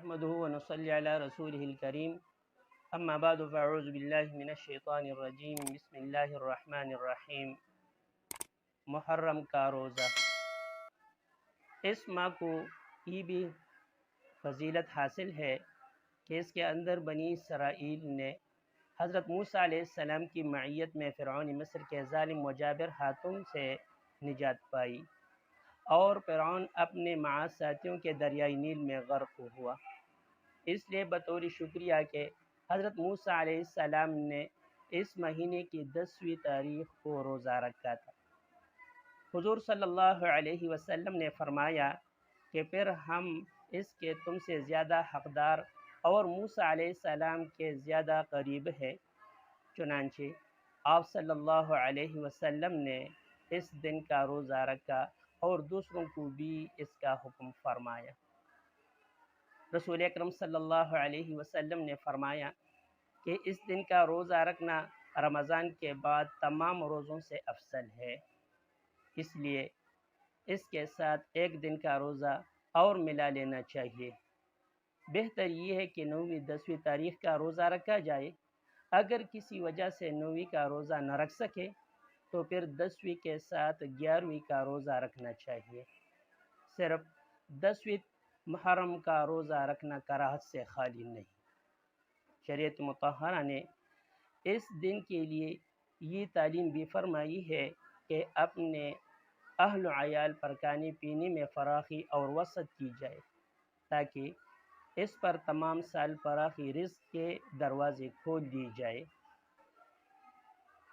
نحمده ونصلي على رسوله الكريم اما بعد فاعوذ باللہ من الشیطان الرجیم بسم اللہ الرحمن الرحیم۔ محرم کا روزہ، اس ماہ کو یہ بھی فضیلت حاصل ہے کہ اس کے اندر بنی اسرائیل نے حضرت موسیٰ علیہ السلام کی معیت میں فرعون مصر کے ظالم و جابر ہاتھوں سے نجات پائی اور فرعون اپنے معاذ ساتھیوں کے دریائے نیل میں غرق ہوا۔ اس لیے بطور شکریہ کہ حضرت موسیٰ علیہ السلام نے اس مہینے کی 10ویں تاریخ کو روزہ رکھا تھا۔ حضور صلی اللہ علیہ وسلم نے فرمایا کہ پھر ہم اس کے تم سے زیادہ حقدار اور موسیٰ علیہ السلام کے زیادہ قریب ہے۔ چنانچہ آپ صلی اللہ علیہ وسلم نے اس دن کا روزہ رکھا اور دوسروں کو بھی اس کا حکم فرمایا۔ رسول اکرم صلی اللہ علیہ وسلم نے فرمایا کہ اس دن کا روزہ رکھنا رمضان کے بعد تمام روزوں سے افضل ہے، اس لیے اس کے ساتھ ایک دن کا روزہ اور ملا لینا چاہیے۔ بہتر یہ ہے کہ 9ویں 10ویں تاریخ کا روزہ رکھا جائے۔ اگر کسی وجہ سے 9ویں کا روزہ نہ رکھ سکے تو پھر 10ویں کے ساتھ 11ویں کا روزہ رکھنا چاہیے۔ صرف 10ویں محرم کا روزہ رکھنا کراہت سے خالی نہیں۔ شریعت مطہرہ نے اس دن کے لیے یہ تعلیم بھی فرمائی ہے کہ اپنے اہل و عیال پر کھانے پینے میں فراخی اور وسعت کی جائے تاکہ اس پر تمام سال فراخی رزق کے دروازے کھول دی جائے۔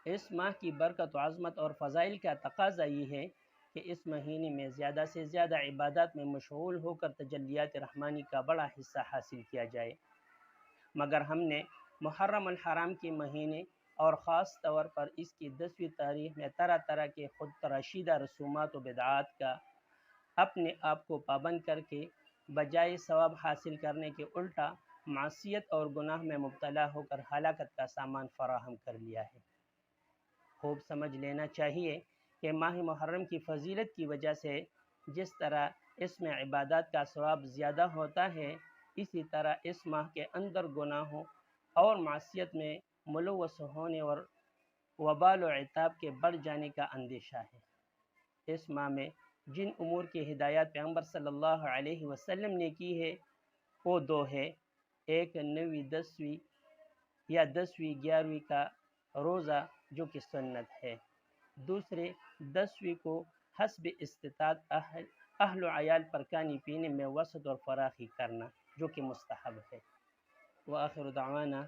اس ماہ کی برکت و عظمت اور فضائل کا تقاضا یہ ہے کہ اس مہینے میں زیادہ سے زیادہ عبادات میں مشغول ہو کر تجلیات رحمانی کا بڑا حصہ حاصل کیا جائے، مگر ہم نے محرم الحرام کے مہینے اور خاص طور پر اس کی 10ویں تاریخ میں طرح طرح کے خود تراشیدہ رسومات و بدعات کا اپنے آپ کو پابند کر کے بجائے ثواب حاصل کرنے کے الٹا معصیت اور گناہ میں مبتلا ہو کر ہلاکت کا سامان فراہم کر لیا ہے۔ خوب سمجھ لینا چاہیے کہ ماہ محرم کی فضیلت کی وجہ سے جس طرح اس میں عبادات کا ثواب زیادہ ہوتا ہے، اسی طرح اس ماہ کے اندر گناہوں اور معصیت میں ملوث ہونے اور وبال و عتاب کے بڑھ جانے کا اندیشہ ہے۔ اس ماہ میں جن امور کی ہدایات پیغمبر صلی اللہ علیہ وسلم نے کی ہے وہ دو ہے، ایک 9ویں 10ویں یا 10ویں 11ویں کا روزہ جو کہ سنت ہے، دوسرے 10ویں کو حسب استطاعت اہل و عیال پر کھانے پینے میں وسعت اور فراخی کرنا جو کہ مستحب ہے۔ وآخر دعوانا